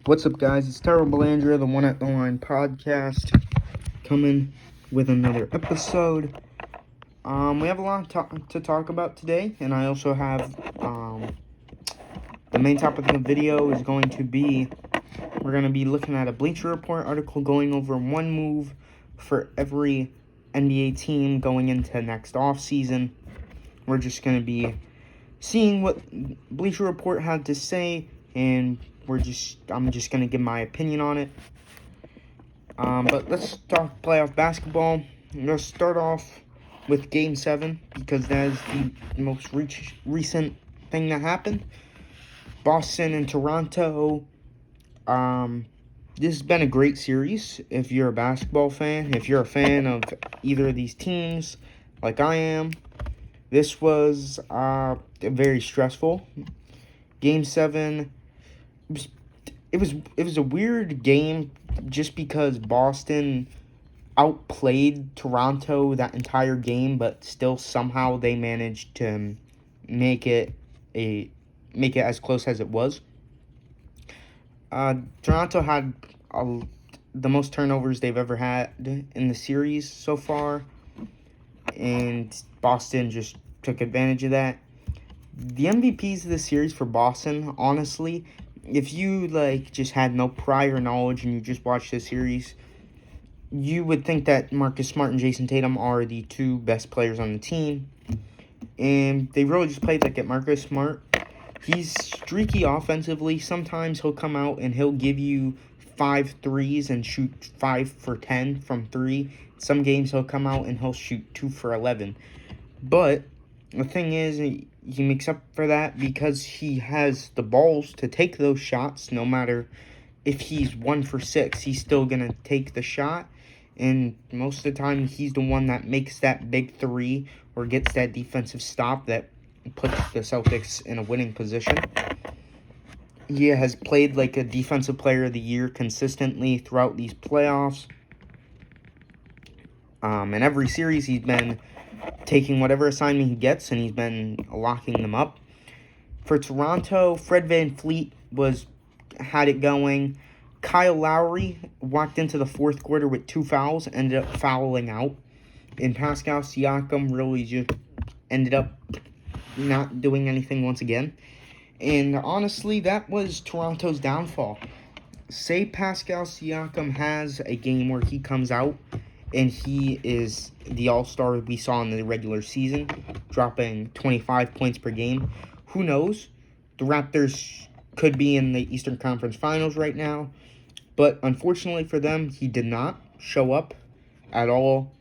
What's up, guys? It's Terrible Andrew, the One at the Line podcast, coming with another episode. We have a lot to talk about today, and I also have the main topic of the video is going to be we're going to be looking at a Bleacher Report article going over one move for every NBA team going into next offseason. We're just going to be seeing what Bleacher Report had to say, and I'm just going to give my opinion on it. But let's talk playoff basketball. I'm going to start off with Game 7 because that is the most recent thing that happened. Boston and Toronto. This has been a great series if you're a basketball fan. If you're a fan of either of these teams, like I am, this was very stressful. Game 7, it was a weird game just because Boston outplayed Toronto that entire game, but still somehow they managed to make it as close as it was. Toronto had the most turnovers they've ever had in the series so far, and Boston just took advantage of that. The MVPs of the series for Boston, honestly, if you just had no prior knowledge and you just watched the series, you would think that Marcus Smart and Jason Tatum are the two best players on the team. And they really just played like at Marcus Smart. He's streaky offensively. Sometimes he'll come out and he'll give you 5 threes and shoot 5 for 10 from 3. Some games he'll come out and he'll shoot 2 for 11. But the thing is, he makes up for that because he has the balls to take those shots. No matter if he's 1 for 6, he's still going to take the shot. And most of the time, he's the one that makes that big 3 or gets that defensive stop that puts the Celtics in a winning position. He has played like a Defensive Player of the Year consistently throughout these playoffs. In every series, he's been taking whatever assignment he gets, and he's been locking them up. For Toronto, Fred VanVleet had it going. Kyle Lowry walked into the fourth quarter with 2 fouls, ended up fouling out. And Pascal Siakam really just ended up not doing anything once again. And honestly, that was Toronto's downfall. Say Pascal Siakam has a game where he comes out and he is the all-star we saw in the regular season, dropping 25 points per game. Who knows? The Raptors could be in the Eastern Conference Finals right now. But unfortunately for them, he did not show up at all.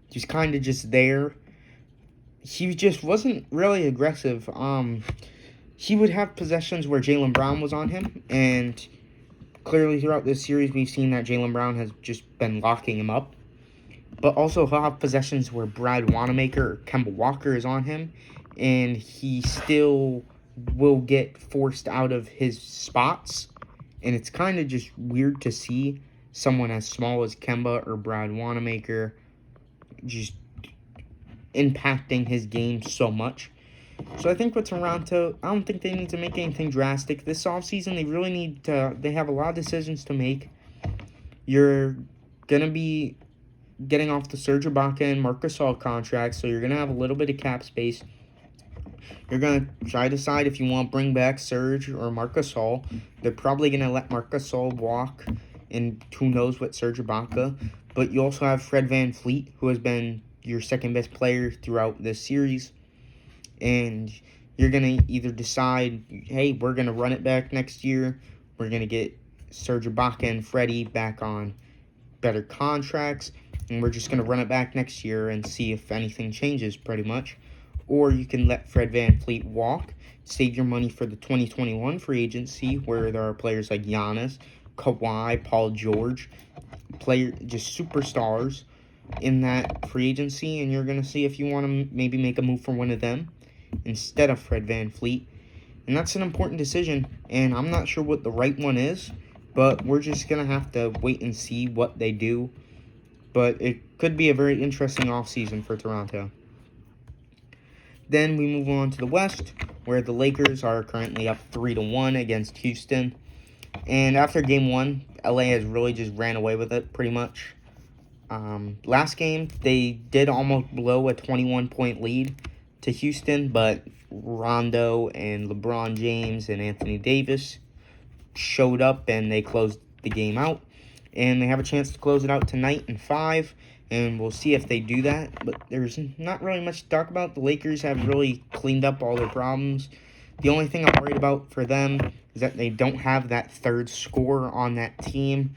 He's kind of just there. He just wasn't really aggressive. He would have possessions where Jaylen Brown was on him, and clearly throughout this series, we've seen that Jaylen Brown has just been locking him up. But also he'll have possessions where Brad Wanamaker or Kemba Walker is on him, and he still will get forced out of his spots. And it's kind of just weird to see someone as small as Kemba or Brad Wanamaker just impacting his game so much. So I think with Toronto, I don't think they need to make anything drastic. This offseason, they have a lot of decisions to make. You're going to be getting off the Serge Ibaka and Marc Gasol contracts, so you're going to have a little bit of cap space. You're going to try to decide if you want to bring back Serge or Marc Gasol. They're probably going to let Marc Gasol walk, and who knows what Serge Ibaka. But you also have Fred VanVleet, who has been your second-best player throughout this series. And you're going to either decide, hey, we're going to run it back next year. We're going to get Serge Ibaka and Freddie back on better contracts. And we're just going to run it back next year and see if anything changes, pretty much. Or you can let Fred VanVleet walk, save your money for the 2021 free agency, where there are players like Giannis, Kawhi, Paul George, just superstars in that free agency, and you're going to see if you want to maybe make a move for one of them instead of Fred VanVleet. And that's an important decision, and I'm not sure what the right one is, but we're just going to have to wait and see what they do. But it could be a very interesting offseason for Toronto. Then we move on to the West, where the Lakers are currently up 3-1 against Houston. And after game 1, LA has really just ran away with it pretty much. Last game, they did almost blow a 21-point lead to Houston, but Rondo and LeBron James and Anthony Davis showed up and they closed the game out. And they have a chance to close it out tonight in 5, and we'll see if they do that. But there's not really much to talk about. The Lakers have really cleaned up all their problems. The only thing I'm worried about for them is that they don't have that third scorer on that team.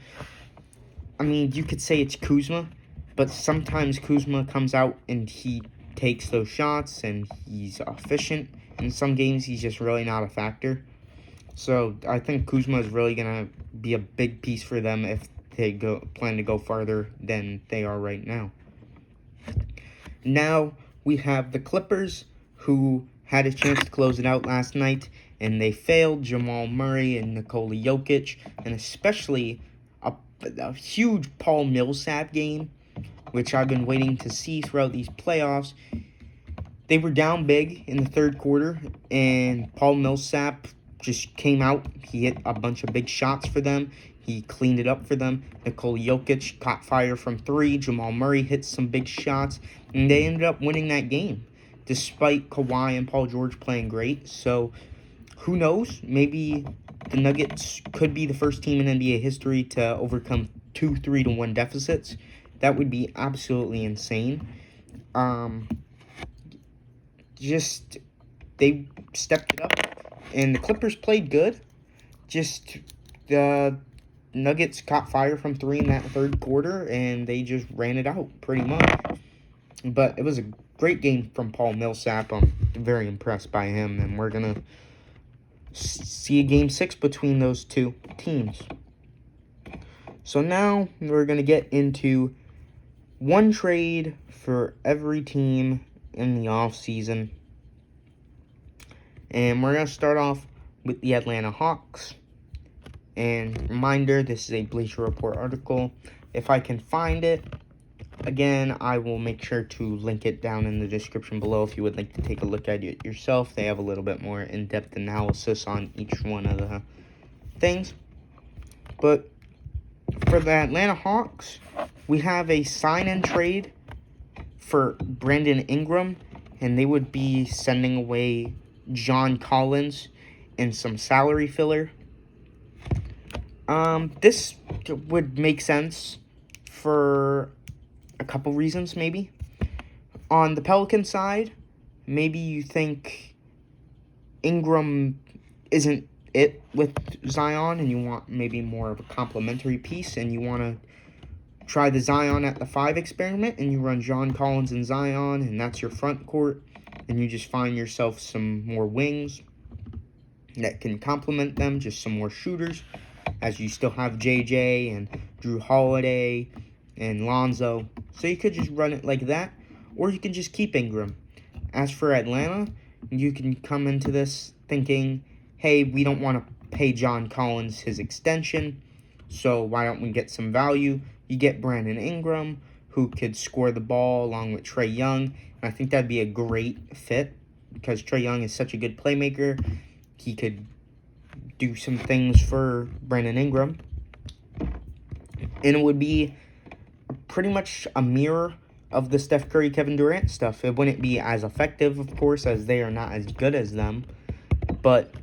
I mean, you could say it's Kuzma, but sometimes Kuzma comes out and he takes those shots and he's efficient. In some games, he's just really not a factor. So I think Kuzma is really going to be a big piece for them if they plan to go farther than they are right now. Now we have the Clippers, who had a chance to close it out last night, and they failed. Jamal Murray and Nikola Jokic, and especially a huge Paul Millsap game, which I've been waiting to see throughout these playoffs. They were down big in the third quarter, and Paul Millsap just came out. He hit a bunch of big shots for them. He cleaned it up for them. Nikola Jokic caught fire from 3. Jamal Murray hit some big shots, and they ended up winning that game, despite Kawhi and Paul George playing great. So, who knows? Maybe the Nuggets could be the first team in NBA history to overcome 2 3-1 deficits. That would be absolutely insane. They stepped it up, and the Clippers played good. Just the Nuggets caught fire from 3 in that third quarter, and they just ran it out pretty much. But it was a great game from Paul Millsap. I'm very impressed by him, and we're going to see a Game 6 between those two teams. So now we're going to get into one trade for every team in the offseason. And we're going to start off with the Atlanta Hawks. And reminder, this is a Bleacher Report article. If I can find it, again, I will make sure to link it down in the description below if you would like to take a look at it yourself. They have a little bit more in-depth analysis on each one of the things. But for the Atlanta Hawks, we have a sign-in trade for Brandon Ingram, and they would be sending away John Collins and some salary filler. This would make sense for a couple reasons, maybe. On the Pelican side, maybe you think Ingram isn't it with Zion, and you want maybe more of a complementary piece, and you want to try the Zion at the 5 experiment, and you run John Collins and Zion, and that's your front court, and you just find yourself some more wings that can complement them, just some more shooters, as you still have JJ and Drew Holiday and Lonzo. So you could just run it like that, or you can just keep Ingram. As for Atlanta, you can come into this thinking, hey, we don't want to pay John Collins his extension, so why don't we get some value? You get Brandon Ingram, who could score the ball along with Trae Young, and I think that'd be a great fit because Trae Young is such a good playmaker. He could do some things for Brandon Ingram, and it would be pretty much a mirror of the Steph Curry, Kevin Durant stuff. It wouldn't be as effective, of course, as they are not as good as them, but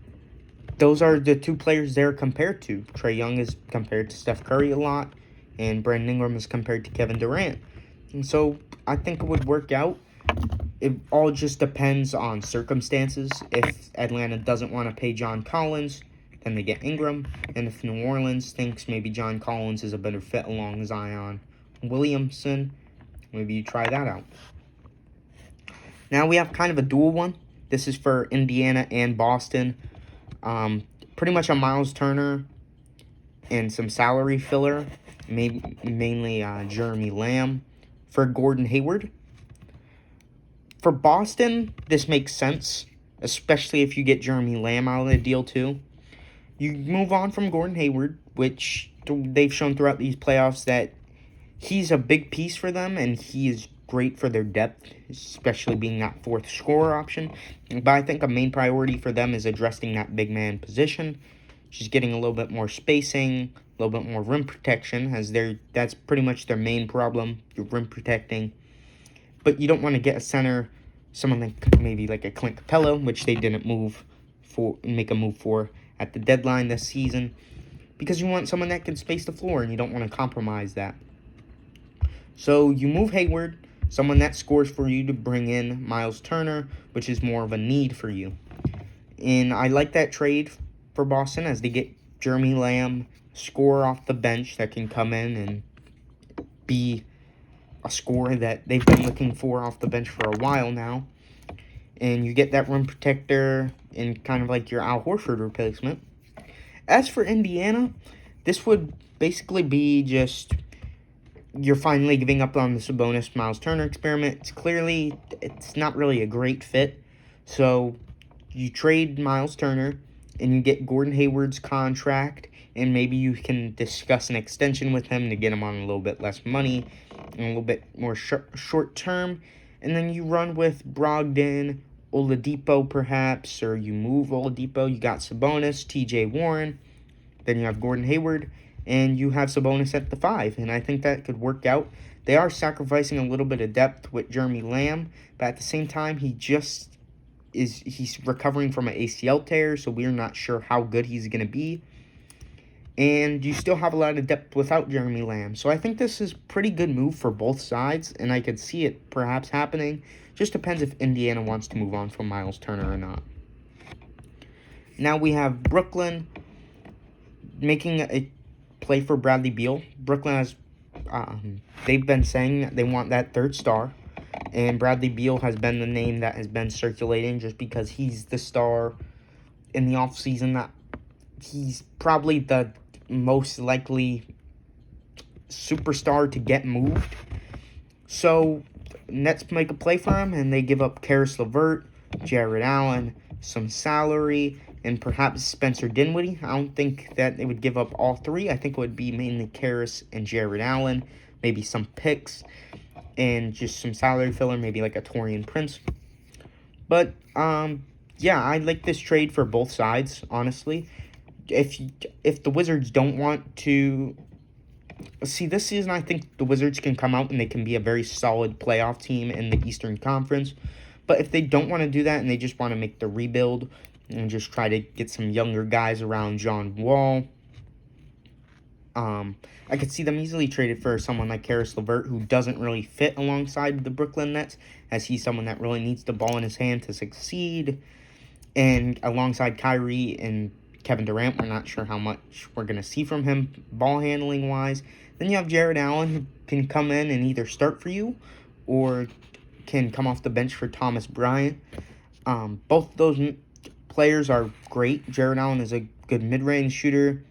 those are the two players they're compared to. Trae Young is compared to Steph Curry a lot, and Brandon Ingram is compared to Kevin Durant. And so I think it would work out. It all just depends on circumstances. If Atlanta doesn't want to pay John Collins, then they get Ingram. And if New Orleans thinks maybe John Collins is a better fit along Zion Williamson, maybe you try that out. Now we have kind of a dual one. This is for Indiana and Boston. Pretty much a Miles Turner and some salary filler, mainly Jeremy Lamb for Gordon Hayward. For Boston, this makes sense, especially if you get Jeremy Lamb out of the deal too. You move on from Gordon Hayward, which they've shown throughout these playoffs that he's a big piece for them, and he is great for their depth, especially being that fourth scorer option. But I think a main priority for them is addressing that big man position. just getting a little bit more spacing, a little bit more rim protection, as that's pretty much their main problem, your rim protecting. But you don't want to get a center, someone like maybe like a Clint Capella, which they didn't make a move for at the deadline this season, because you want someone that can space the floor, and you don't want to compromise that. So you move Hayward, someone that scores for you, to bring in Miles Turner, which is more of a need for you. And I like that trade for Boston, as they get Jeremy Lamb, scorer off the bench that can come in and be a scorer that they've been looking for off the bench for a while now. And you get that rim protector in kind of like your Al Horford replacement. As for Indiana, this would basically be just, you're finally giving up on the Sabonis Miles Turner experiment. It's not really a great fit. So you trade Miles Turner and you get Gordon Hayward's contract, and maybe you can discuss an extension with him to get him on a little bit less money and a little bit more short term. And then you run with Brogdon, Oladipo perhaps, or you move Oladipo. You got Sabonis, TJ Warren. Then you have Gordon Hayward, and you have Sabonis at the 5. And I think that could work out. They are sacrificing a little bit of depth with Jeremy Lamb, but at the same time, he's recovering from an ACL tear, so we're not sure how good he's going to be. And you still have a lot of depth without Jeremy Lamb. So I think this is a pretty good move for both sides, and I could see it perhaps happening. Just depends if Indiana wants to move on from Miles Turner or not. Now we have Brooklyn making a play for Bradley Beal. Brooklyn has, they've been saying that they want that third star, and Bradley Beal has been the name that has been circulating just because he's the star in the offseason. That he's probably the most likely superstar to get moved. So Nets make a play for him, and they give up Karis LeVert, Jared Allen, some salary, and perhaps Spencer Dinwiddie. I don't think that they would give up all three. I think it would be mainly Karis and Jared Allen, maybe some picks, and just some salary filler, maybe like a Taurean Prince. But, yeah, I like this trade for both sides, honestly. If the Wizards don't want to... See, this season, I think the Wizards can come out and they can be a very solid playoff team in the Eastern Conference. But if they don't want to do that and they just want to make the rebuild and just try to get some younger guys around John Wall, I could see them easily traded for someone like Karis LeVert, who doesn't really fit alongside the Brooklyn Nets, as he's someone that really needs the ball in his hand to succeed. And alongside Kyrie and Kevin Durant, we're not sure how much we're going to see from him ball handling wise. Then you have Jared Allen, who can come in and either start for you or can come off the bench for Thomas Bryant. Both those players are great. Jared Allen is a good mid-range shooter,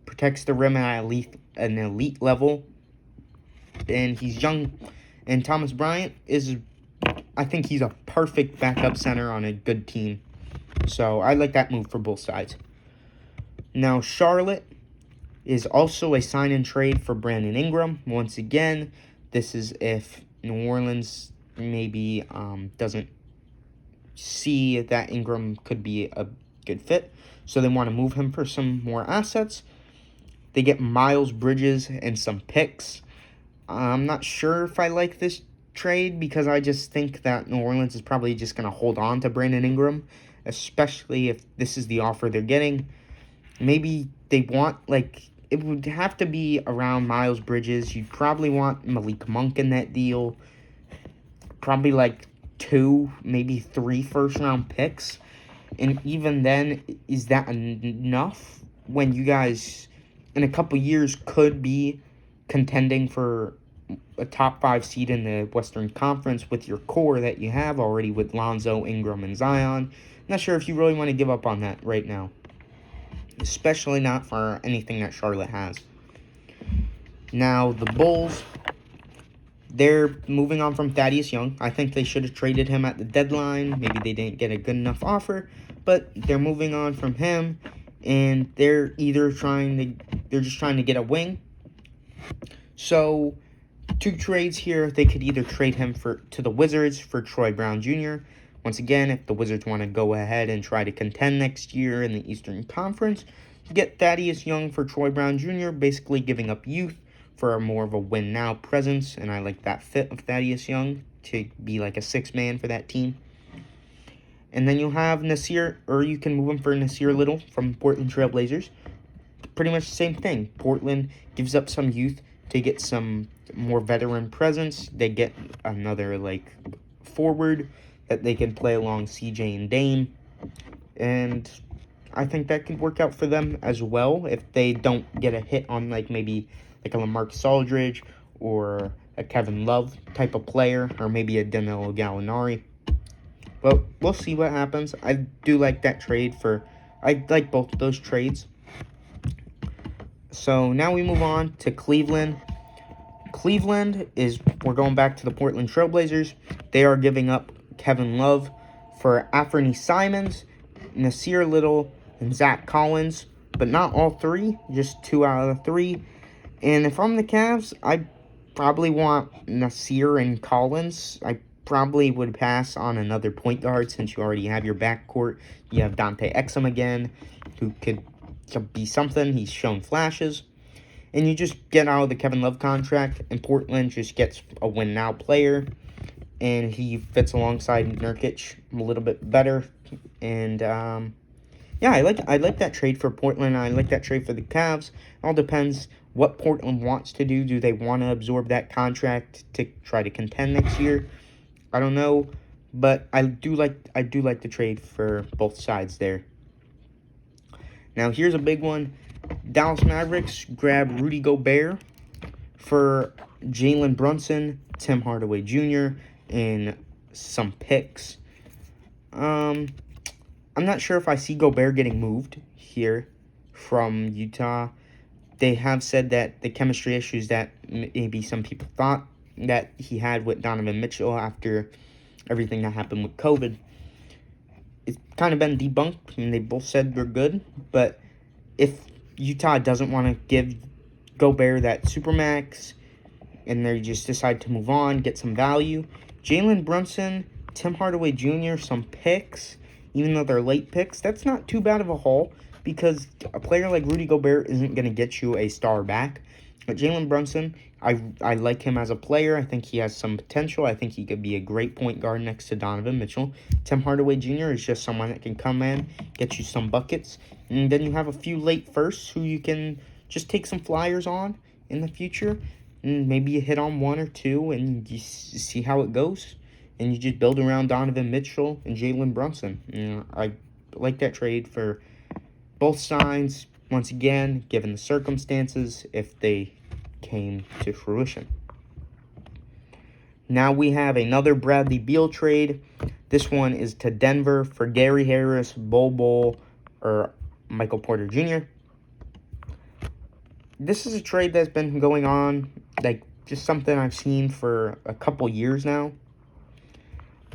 protects the rim at an elite level, and he's young. And Thomas Bryant I think he's a perfect backup center on a good team. So I like that move for both sides. Now, Charlotte is also a sign-and-trade for Brandon Ingram. Once again, this is if New Orleans maybe doesn't see that Ingram could be a good fit, so they want to move him for some more assets. They get Miles Bridges and some picks. I'm not sure if I like this trade, because I just think that New Orleans is probably just going to hold on to Brandon Ingram, especially if this is the offer they're getting. Maybe they want, it would have to be around Miles Bridges. You'd probably want Malik Monk in that deal. Probably 2, maybe 3 first-round picks. And even then, is that enough when you guys, in a couple years, could be contending for a top 5 seed in the Western Conference with your core that you have already with Lonzo, Ingram, and Zion? Not sure if you really want to give up on that right now, especially not for anything that Charlotte has. Now, the Bulls, they're moving on from Thaddeus Young. I think they should have traded him at the deadline. Maybe they didn't get a good enough offer, but they're moving on from him, and they're just trying to get a wing. So, 2 trades here. They could either trade him to the Wizards for Troy Brown Jr. Once again, if the Wizards want to go ahead and try to contend next year in the Eastern Conference, You get Thaddeus Young for Troy Brown Jr., basically giving up youth for more of a win-now presence, and I like that fit of Thaddeus Young to be like a sixth man for that team. And then you'll have Nasir, or you can move him for Nasir Little from Portland Trailblazers. Pretty much the same thing. Portland gives up some youth to get some more veteran presence. They get another, forward that they can play along CJ and Dame. And I think that could work out for them as well if they don't get a hit on, maybe a LaMarcus Aldridge or a Kevin Love type of player, or maybe a Danilo Gallinari. But we'll see what happens. I do like that trade I like both of those trades. So now we move on to Cleveland. We're going back to the Portland Trailblazers. They are giving up Kevin Love for Anthony Simons, Nasir Little, and Zach Collins. But not all three, just 2 out of the 3. And if I'm the Cavs, I probably want Nasir and Collins. I probably would pass on another point guard since you already have your backcourt. You have Dante Exum again, who could be something. He's shown flashes. And you just get out of the Kevin Love contract, and Portland just gets a win-now player. And he fits alongside Nurkic a little bit better. And, I like that trade for Portland. I like that trade for the Cavs. It all depends what Portland wants to do. Do they want to absorb that contract to try to contend next year? I don't know, but I do like the trade for both sides there. Now here's a big one. Dallas Mavericks grab Rudy Gobert for Jalen Brunson, Tim Hardaway Jr., and some picks. I'm not sure if I see Gobert getting moved here from Utah. They have said that the chemistry issues that maybe some people thought that he had with Donovan Mitchell after everything that happened with COVID, it's kind of been debunked, and they both said they're good. But if Utah doesn't want to give Gobert that supermax, and they just decide to move on, get some value, Jalen Brunson, Tim Hardaway Jr., some picks, even though they're late picks, that's not too bad of a haul, because a player like Rudy Gobert isn't going to get you a star back. But Jalen Brunson, I like him as a player. I think he has some potential. I think he could be a great point guard next to Donovan Mitchell. Tim Hardaway Jr. is just someone that can come in, get you some buckets. And then you have a few late firsts who you can just take some flyers on in the future. And maybe you hit on 1 or 2 and you see how it goes. And you just build around Donovan Mitchell and Jalen Brunson. I like that trade for both sides. Once again, given the circumstances, if they came to fruition. Now we have another Bradley Beal trade. This one is to Denver for Gary Harris, Bol or Michael Porter Jr. This is a trade that's been going on, just something I've seen for a couple years now.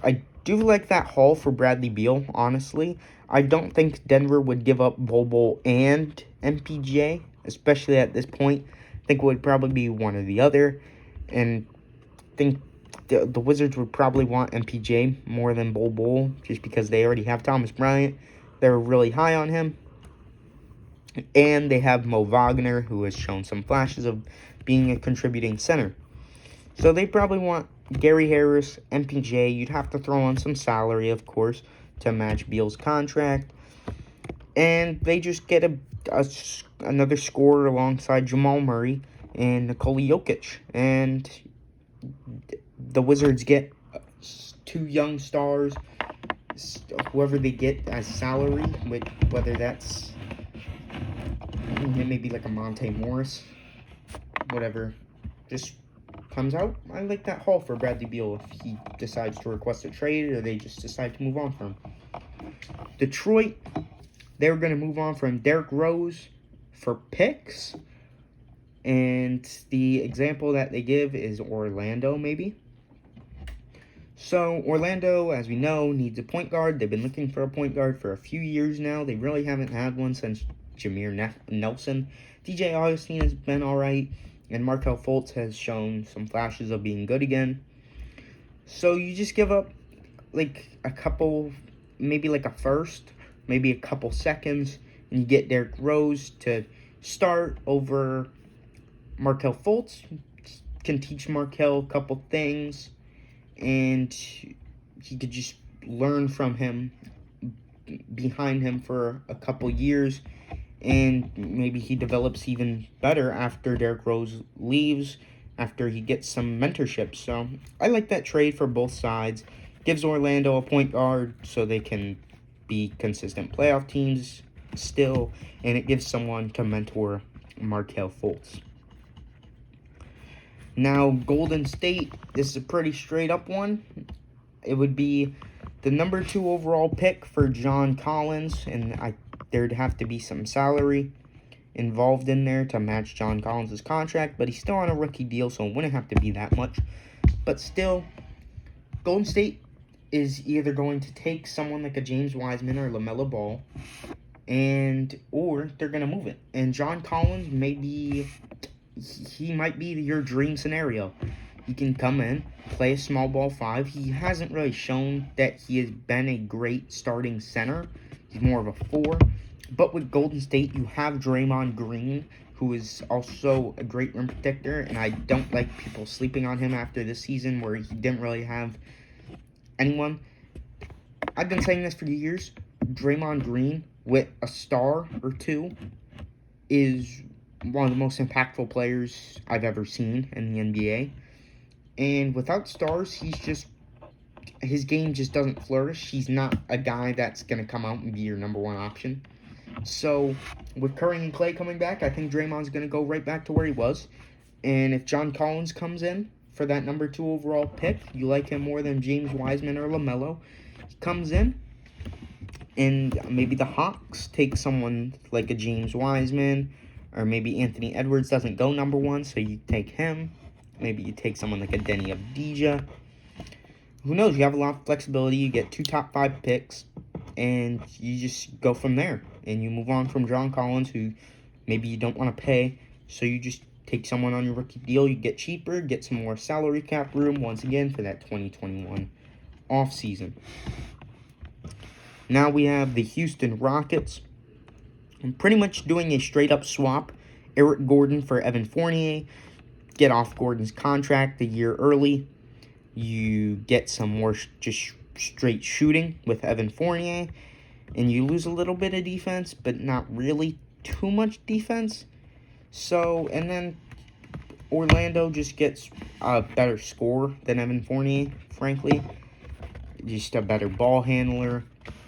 I do like that haul for Bradley Beal, honestly. I don't think Denver would give up Bol and MPJ, especially at this point. I think it would probably be one or the other. And I think the Wizards would probably want MPJ more than Bol, just because they already have Thomas Bryant. They're really high on him. And they have Mo Wagner, who has shown some flashes of being a contributing center. So they probably want Gary Harris, MPJ. You'd have to throw on some salary, of course, to match Beal's contract. And they just get another scorer alongside Jamal Murray and Nikola Jokic. And the Wizards get 2 young stars, whoever they get as salary, whether that's maybe like a Monte Morris, whatever, just comes out. I like that haul for Bradley Beal if he decides to request a trade or they just decide to move on from him. Detroit, they were going to move on from Derrick Rose for picks. And the example that they give is Orlando, maybe. So, Orlando, as we know, needs a point guard. They've been looking for a point guard for a few years now. They really haven't had one since Jameer Nelson. DJ Augustine has been alright. And Markelle Fultz has shown some flashes of being good again. So, you just give up, a couple, maybe a first, maybe a couple seconds, and you get Derrick Rose to start over Markelle Fultz. Can teach Markelle a couple things, and he could just learn from him, behind him for a couple years, and maybe he develops even better after Derrick Rose leaves, after he gets some mentorship. So I like that trade for both sides. Gives Orlando a point guard so they can be consistent playoff teams still, and it gives someone to mentor Markelle Fultz. Now, Golden State, this is a pretty straight up one. It would be the number 2 overall pick for John Collins, and there'd have to be some salary involved in there to match John Collins' contract, but he's still on a rookie deal, so it wouldn't have to be that much. But still, Golden State is either going to take someone like a James Wiseman or LaMelo Ball, or they're going to move it. And John Collins he might be your dream scenario. He can come in, play a small ball 5. He hasn't really shown that he has been a great starting center. He's more of a 4. But with Golden State, you have Draymond Green, who is also a great rim protector, and I don't like people sleeping on him after this season where he didn't really have anyone. I've been saying this for years. Draymond Green, with a star or 2, is one of the most impactful players I've ever seen in the NBA. And without stars, his game just doesn't flourish. He's not a guy that's going to come out and be your number 1 option. So, with Curry and Clay coming back, I think Draymond's going to go right back to where he was. And if John Collins comes in for that number 2 overall pick, you like him more than James Wiseman or LaMelo, he comes in, and maybe the Hawks take someone like a James Wiseman, or maybe Anthony Edwards doesn't go number 1, so you take him. Maybe you take someone like a Denny Avdija. Who knows? You have a lot of flexibility. You get 2 top 5 picks, and you just go from there. And you move on from John Collins, who maybe you don't want to pay. So you just take someone on your rookie deal. You get cheaper, get some more salary cap room once again for that 2021 offseason. Now we have the Houston Rockets. I'm pretty much doing a straight-up swap. Eric Gordon for Evan Fournier. Get off Gordon's contract a year early. You get some more just straight shooting with Evan Fournier. And you lose a little bit of defense, but not really too much defense. So, and then Orlando just gets a better scorer than Evan Fournier, frankly. Just a better ball handler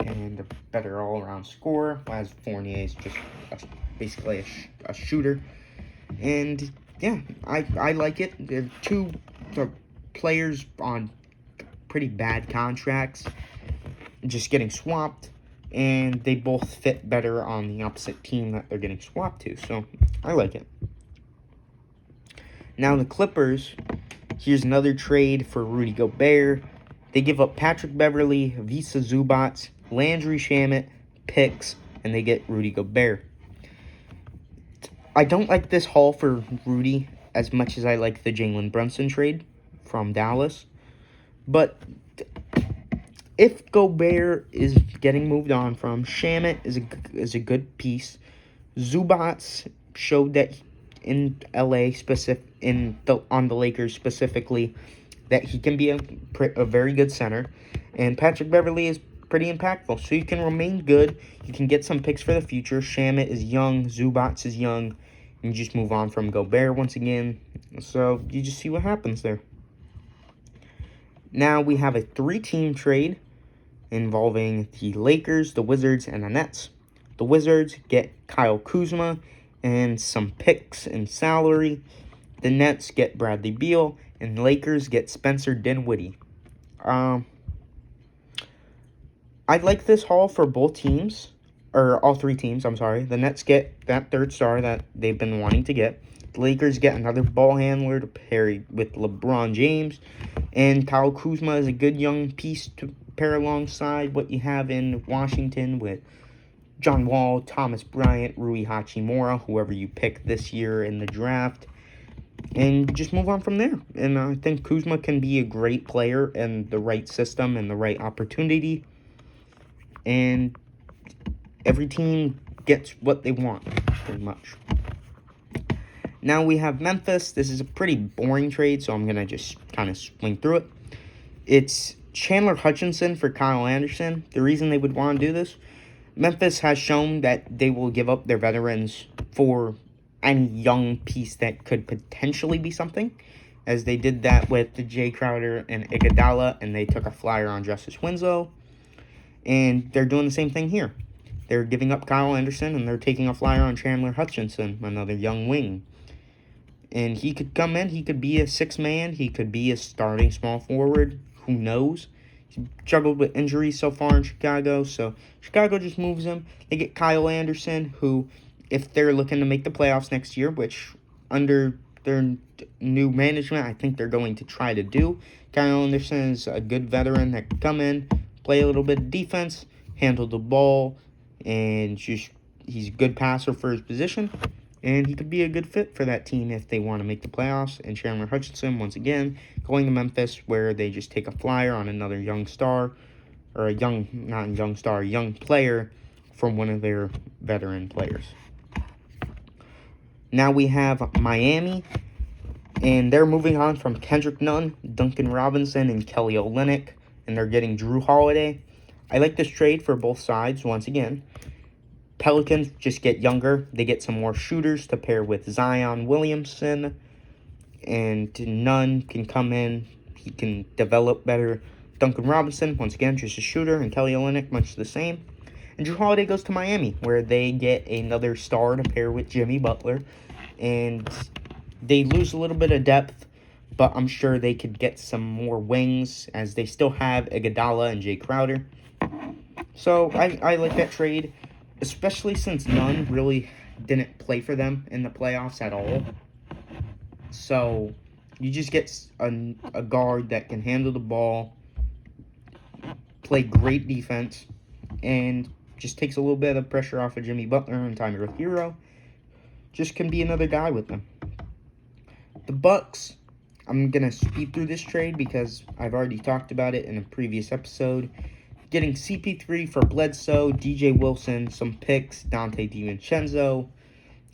and a better all-around scorer, as Fournier is just basically a shooter. And yeah, I like it. The 2 players on pretty bad contracts just getting swapped, and they both fit better on the opposite team that they're getting swapped to. So I like it. Now the Clippers, here's another trade for Rudy Gobert. They give up Patrick Beverley, Visa Zubac, Landry Shamet, picks, and they get Rudy Gobert. I don't like this haul for Rudy as much as I like the Jalen Brunson trade from Dallas. But if Gobert is getting moved on from, Shamet is a good piece. Zubac showed that in LA, on the Lakers specifically, that he can be a very good center. And Patrick Beverley is pretty impactful. So you can remain good. You can get some picks for the future. Shamet is young. Zubac is young. And you just move on from Gobert once again. So you just see what happens there. Now we have a 3-team trade involving the Lakers, the Wizards, and the Nets. The Wizards get Kyle Kuzma and some picks and salary. The Nets get Bradley Beal, and the Lakers get Spencer Dinwiddie. I like this haul for both teams, or all 3 teams, I'm sorry. The Nets get that 3rd star that they've been wanting to get. The Lakers get another ball handler to pair with LeBron James. And Kyle Kuzma is a good young piece to pair alongside what you have in Washington with John Wall, Thomas Bryant, Rui Hachimura, whoever you pick this year in the draft. And just move on from there. And I think Kuzma can be a great player in the right system and the right opportunity. And every team gets what they want, pretty much. Now we have Memphis. This is a pretty boring trade, so I'm going to just kind of swing through it. It's Chandler Hutchinson for Kyle Anderson. The reason they would want to do this, Memphis has shown that they will give up their veterans for any young piece that could potentially be something, as they did that with the Jay Crowder and Iguodala, and they took a flyer on Justice Winslow, and they're doing the same thing here. They're giving up Kyle Anderson, and they're taking a flyer on Chandler Hutchinson, another young wing. And he could come in, he could be a six-man, he could be a starting small forward, who knows? He's struggled with injuries so far in Chicago, so Chicago just moves him. They get Kyle Anderson, who, if they're looking to make the playoffs next year, which under their new management, I think they're going to try to do, Kyle Anderson is a good veteran that can come in, play a little bit of defense, handle the ball, and he's a good passer for his position. And he could be a good fit for that team if they want to make the playoffs. And Chandler Hutchinson, once again, going to Memphis, where they just take a flyer on another young star, or a young player from one of their veteran players. Now we have Miami, and they're moving on from Kendrick Nunn, Duncan Robinson, and Kelly Olynyk, and they're getting Drew Holiday. I like this trade for both sides, once again. Pelicans just get younger. They get some more shooters to pair with Zion Williamson. And Nunn can come in. He can develop better. Duncan Robinson, once again, just a shooter. And Kelly Olynyk, much the same. And Drew Holiday goes to Miami, where they get another star to pair with Jimmy Butler. And they lose a little bit of depth, but I'm sure they could get some more wings, as they still have Iguodala and Jay Crowder. So I like that trade, especially since Nunn really didn't play for them in the playoffs at all. So you just get a guard that can handle the ball, play great defense, and just takes a little bit of the pressure off of Jimmy Butler and Tyler Hero. Just can be another guy with them. The Bucks, I'm going to speed through this trade because I've already talked about it in a previous episode. Getting CP3 for Bledsoe, DJ Wilson, some picks, Dante DiVincenzo.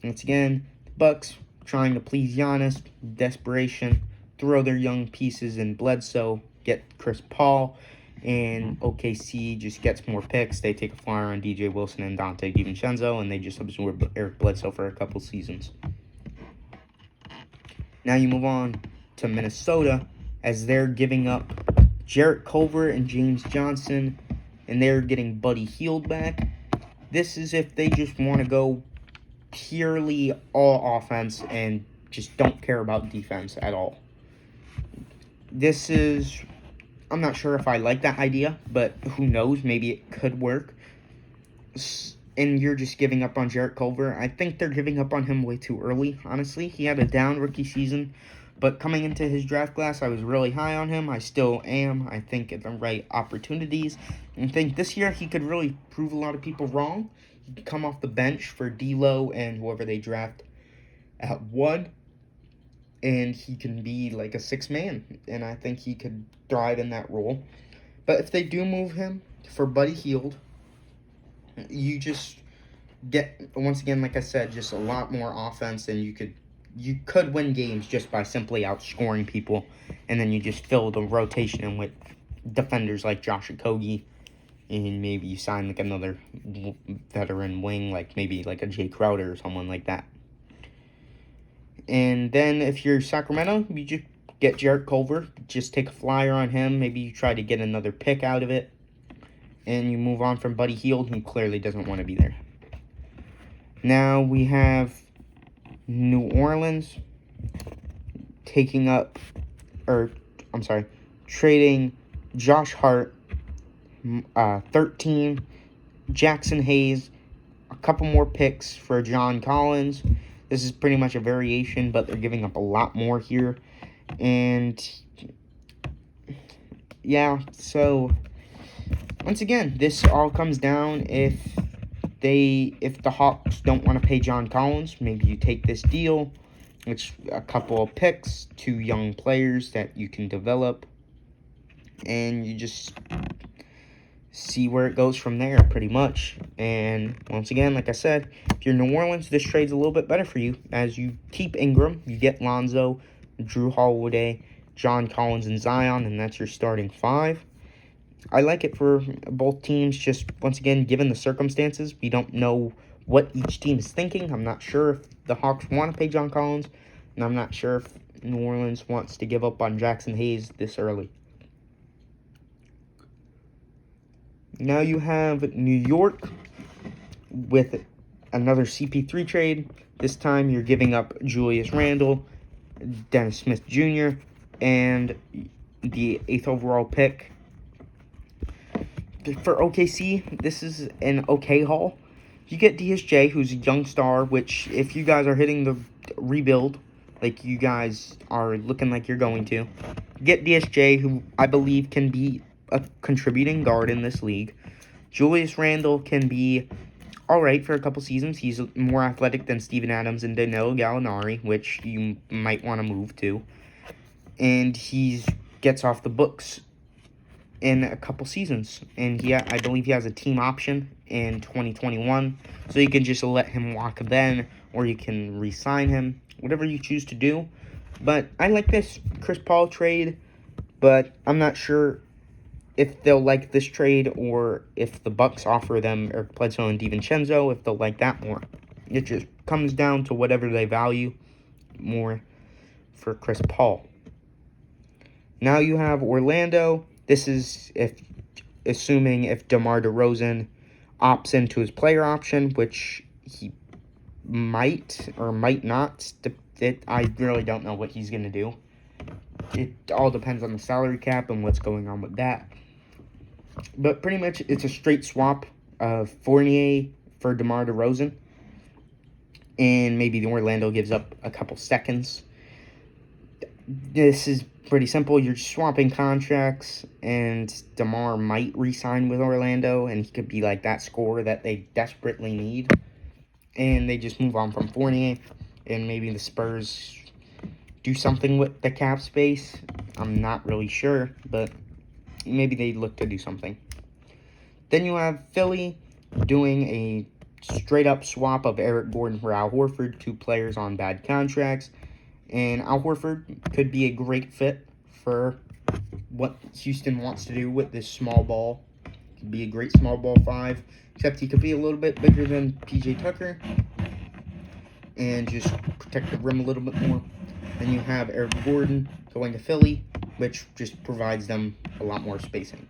Once again, the Bucks trying to please Giannis, desperation, throw their young pieces in Bledsoe, get Chris Paul, and OKC just gets more picks. They take a flyer on DJ Wilson and Dante DiVincenzo, and they just absorb Eric Bledsoe for a couple seasons. Now you move on to Minnesota, as they're giving up Jarrett Culver and James Johnson, and they're getting Buddy Hield back. This is if they just want to go purely all offense and just don't care about defense at all. This is, I'm not sure if I like that idea, but who knows, maybe it could work. And you're just giving up on Jarrett Culver. I think they're giving up on him way too early, honestly. He had a down rookie season, but coming into his draft class, I was really high on him. I still am. I think at the right opportunities. And I think this year he could really prove a lot of people wrong. He could come off the bench for D'Lo and whoever they draft at 1. And he can be like a 6-man. And I think he could thrive in that role. But if they do move him for Buddy Hield, you just get, once again, like I said, just a lot more offense, and you could win games just by simply outscoring people, and then you just fill the rotation in with defenders like Josh Okogie, and maybe you sign like another veteran wing, like maybe like a Jay Crowder or someone like that. And then if you're Sacramento, you just get Jarrett Culver, just take a flyer on him, maybe you try to get another pick out of it, and you move on from Buddy Hield, who clearly doesn't want to be there. Now we have New Orleans trading Josh Hart, 13, Jackson Hayes, a couple more picks for John Collins. This is pretty much a variation, but they're giving up a lot more here. And yeah, so once again, this all comes down if the Hawks don't want to pay John Collins, maybe you take this deal. It's a couple of picks, 2 young players that you can develop, and you just see where it goes from there, pretty much. And once again, like I said, if you're New Orleans, this trade's a little bit better for you. As you keep Ingram, you get Lonzo, Drew Holiday, John Collins, and Zion, and that's your starting 5. I like it for both teams, just once again, given the circumstances, we don't know what each team is thinking. I'm not sure if the Hawks want to pay John Collins, and I'm not sure if New Orleans wants to give up on Jackson Hayes this early. Now you have New York with another CP3 trade. This time you're giving up Julius Randle, Dennis Smith Jr., and the 8th overall pick. For OKC, this is an okay haul. You get DSJ, who's a young star, which if you guys are hitting the rebuild, like you guys are looking like you're going to, get DSJ, who I believe can be a contributing guard in this league. Julius Randle can be alright for a couple seasons. He's more athletic than Steven Adams and Danilo Gallinari, which you might want to move to. And he gets off the books in a couple seasons. And I believe he has a team option in 2021. So you can just let him walk then, or you can re-sign him. Whatever you choose to do. But I like this Chris Paul trade, but I'm not sure if they'll like this trade or if the Bucks offer them Eric Bledsoe and DiVincenzo, if they'll like that more. It just comes down to whatever they value more for Chris Paul. Now you have Orlando. This is assuming if DeMar DeRozan opts into his player option, which he might or might not. I really don't know what he's going to do. It all depends on the salary cap and what's going on with that. But pretty much it's a straight swap of Fournier for DeMar DeRozan. And maybe the Orlando gives up a couple seconds. This is pretty simple. You're swapping contracts, and DeMar might re-sign with Orlando, and he could be like that scorer that they desperately need. And they just move on from Fournier, and maybe the Spurs do something with the cap space. I'm not really sure, but maybe they look to do something. Then you have Philly doing a straight-up swap of Eric Gordon for Al Horford, 2 players on bad contracts. And Al Horford could be a great fit for what Houston wants to do with this small ball. Could be a great small ball 5, except he could be a little bit bigger than PJ Tucker and just protect the rim a little bit more. Then you have Eric Gordon going to Philly, which just provides them a lot more spacing.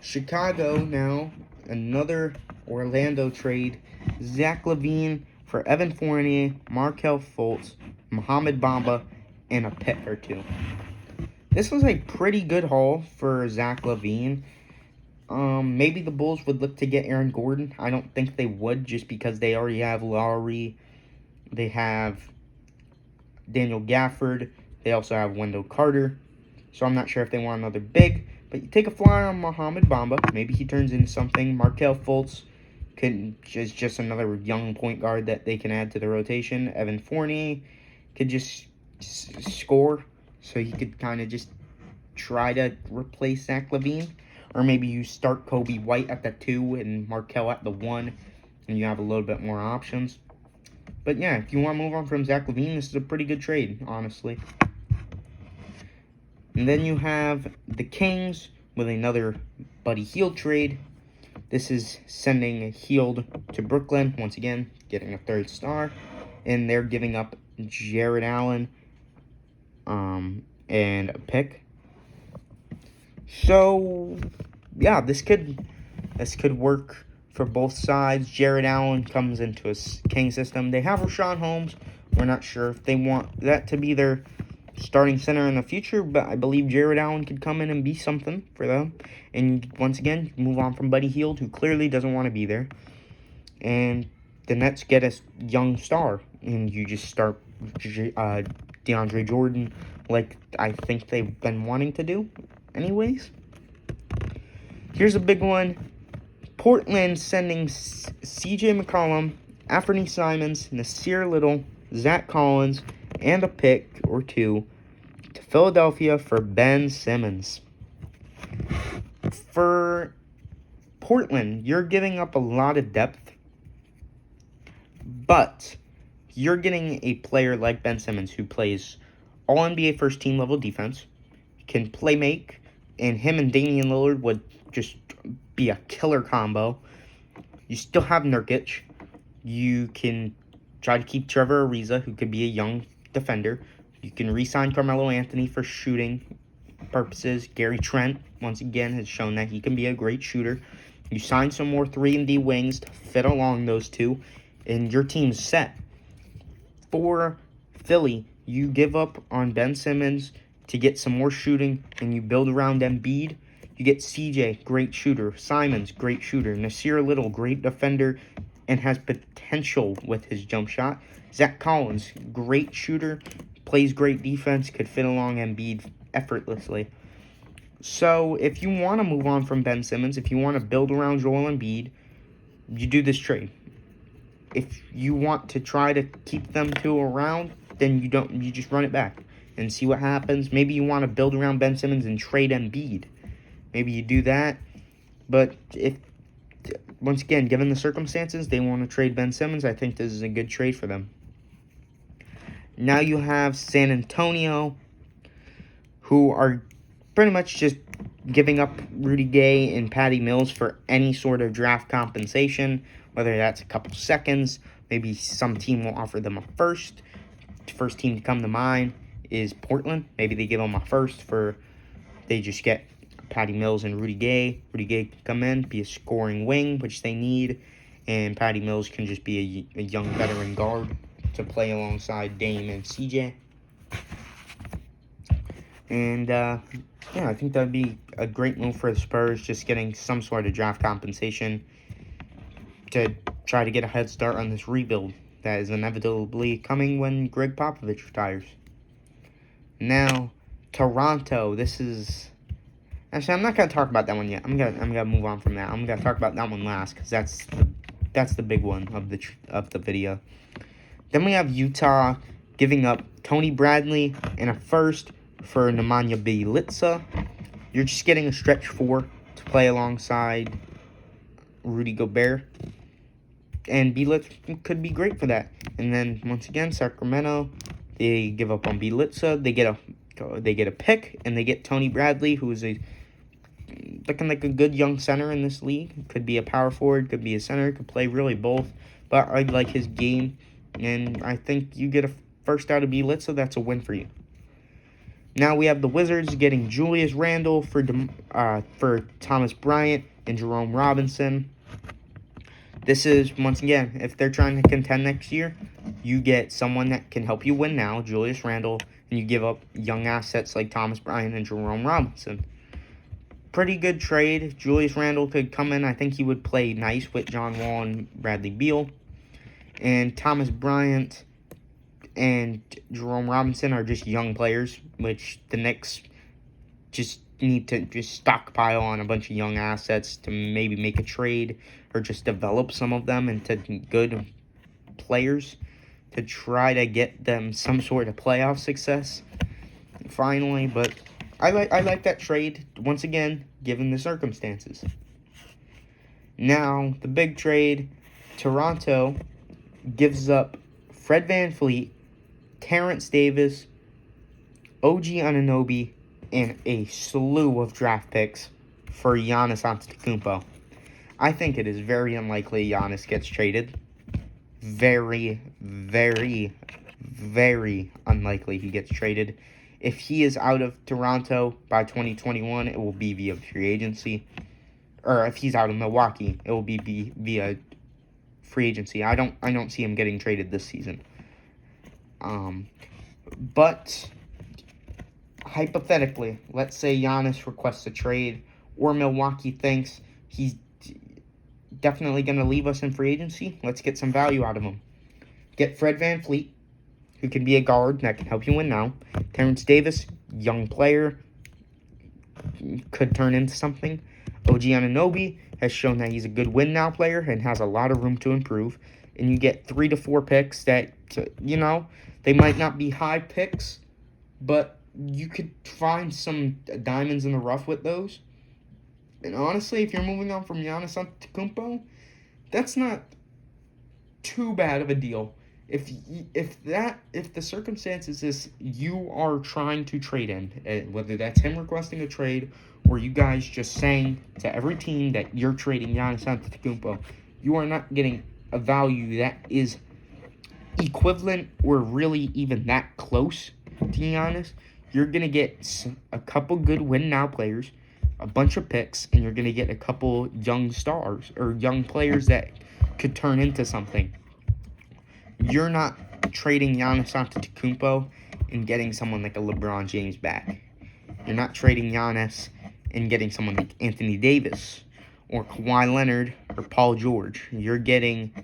Chicago now, another Orlando trade. Zach LaVine for Evan Fournier, Markelle Fultz, Mohamed Bamba, and a pick or 2. This was a pretty good haul for Zach LaVine. Maybe the Bulls would look to get Aaron Gordon. I don't think they would, just because they already have Lowry. They have Daniel Gafford. They also have Wendell Carter. So I'm not sure if they want another big. But you take a flyer on Mohamed Bamba. Maybe he turns into something. Markelle Fultz is just another young point guard that they can add to the rotation. Evan Fournier could just score. So he could kind of just try to replace Zach LaVine. Or maybe you start Kobe White at the 2 and Markelle at the 1. And you have a little bit more options. But yeah, if you want to move on from Zach LaVine, this is a pretty good trade, honestly. And then you have the Kings with another Buddy Hield trade. This is sending Hield to Brooklyn, once again, getting a 3rd star. And they're giving up Jared Allen and a pick. So, yeah, this could work for both sides. Jared Allen comes into a King system. They have Rashawn Holmes. We're not sure if they want that to be their starting center in the future, but I believe Jared Allen could come in and be something for them. And once again, move on from Buddy Hield, who clearly doesn't want to be there. And the Nets get a young star, and you just start DeAndre Jordan, like I think they've been wanting to do anyways. Here's a big one. Portland sending CJ McCollum, Anthony Simons, Nasir Little, Zach Collins, and a pick or 2 to Philadelphia for Ben Simmons. For Portland, you're giving up a lot of depth, but you're getting a player like Ben Simmons who plays all NBA first team level defense, can play make, and him and Damian Lillard would just be a killer combo. You still have Nurkic. You can try to keep Trevor Ariza, who could be a young defender. You can re-sign Carmelo Anthony for shooting purposes. Gary Trent, once again, has shown that he can be a great shooter. You sign some more 3-and-D wings to fit along those two, and your team's set. For Philly, you give up on Ben Simmons to get some more shooting, and you build around Embiid. You get CJ, great shooter. Simons, great shooter. Nasir Little, great defender, and has potential with his jump shot. Zach Collins, great shooter, plays great defense, could fit along Embiid effortlessly. So if you want to move on from Ben Simmons, if you want to build around Joel Embiid, you do this trade. If you want to try to keep them two around, then you just run it back and see what happens. Maybe you want to build around Ben Simmons and trade Embiid. Maybe you do that. But if, once again, given the circumstances, they want to trade Ben Simmons, I think this is a good trade for them. Now you have San Antonio, who are pretty much just giving up Rudy Gay and Patty Mills for any sort of draft compensation, whether that's a couple seconds. Maybe some team will offer them a first. The first team to come to mind is Portland. Maybe they give them a first they just get Patty Mills and Rudy Gay. Rudy Gay can come in, be a scoring wing, which they need, and Patty Mills can just be a young veteran guard to play alongside Dame and CJ. And, I think that would be a great move for the Spurs, just getting some sort of draft compensation to try to get a head start on this rebuild that is inevitably coming when Greg Popovich retires. Now, Toronto, this is... Actually, I'm not going to talk about that one yet. I'm gonna move on from that. I'm going to talk about that one last, because that's the big one of the video. Then we have Utah giving up Tony Bradley and a first for Nemanja Bjelica. You're just getting a stretch 4 to play alongside Rudy Gobert. And Bjelica could be great for that. And then, once again, Sacramento, they give up on Bjelica. They get a pick, and they get Tony Bradley, who is looking like a good young center in this league. Could be a power forward, could be a center, could play really both. But I like his game, and I think you get a first out of Bjelica, that's a win for you. Now we have the Wizards getting Julius Randle for Thomas Bryant and Jerome Robinson. This is, once again, if they're trying to contend next year, you get someone that can help you win now, Julius Randle, and you give up young assets like Thomas Bryant and Jerome Robinson. Pretty good trade. Julius Randle could come in. I think he would play nice with John Wall and Bradley Beal. And Thomas Bryant and Jerome Robinson are just young players, which the Knicks just need to just stockpile on a bunch of young assets to maybe make a trade or just develop some of them into good players to try to get them some sort of playoff success finally. But I like that trade, once again, given the circumstances. Now, the big trade, Toronto gives up Fred VanVleet, Terrence Davis, OG Anunoby, and a slew of draft picks for Giannis Antetokounmpo. I think it is very unlikely Giannis gets traded. Very, very, very unlikely he gets traded. If he is out of Toronto by 2021, it will be via free agency. Or if he's out of Milwaukee, it will be via free agency. I don't see him getting traded this season. But hypothetically, let's say Giannis requests a trade, or Milwaukee thinks he's definitely going to leave us in free agency. Let's get some value out of him. Get Fred VanVleet, who can be a guard that can help you win now. Terrence Davis, young player, could turn into something. OG Anunoby has shown that he's a good win now player and has a lot of room to improve. And you get 3 to 4 picks that, they might not be high picks, but you could find some diamonds in the rough with those. And honestly, if you're moving on from Giannis Antetokounmpo, that's not too bad of a deal. If the circumstances is you are trying to trade him, whether that's him requesting a trade or you guys just saying to every team that you're trading Giannis Antetokounmpo, you are not getting a value that is equivalent or really even that close to Giannis. You're gonna get a couple good win now players, a bunch of picks, and you're gonna get a couple young stars or young players that could turn into something. You're not trading Giannis Antetokounmpo and getting someone like a LeBron James back. You're not trading Giannis and getting someone like Anthony Davis or Kawhi Leonard or Paul George. You're getting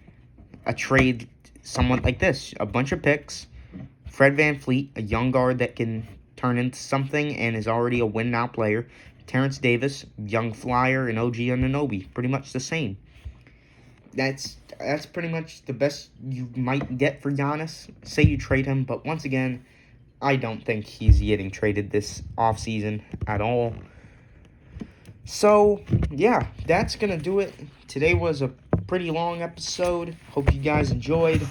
a trade, someone like this, a bunch of picks, Fred VanVleet, a young guard that can turn into something and is already a win-now player, Terrence Davis, young flyer, and OG Anunoby, pretty much the same. That's pretty much the best you might get for Giannis. Say you trade him, but once again, I don't think he's getting traded this offseason at all. So, yeah, that's going to do it. Today was a pretty long episode. Hope you guys enjoyed.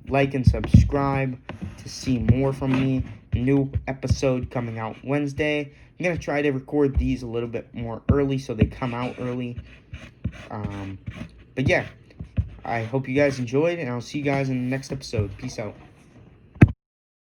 Like and subscribe to see more from me. New episode coming out Wednesday. I'm going to try to record these a little bit more early so they come out early. But yeah, I hope you guys enjoyed, and I'll see you guys in the next episode. Peace out.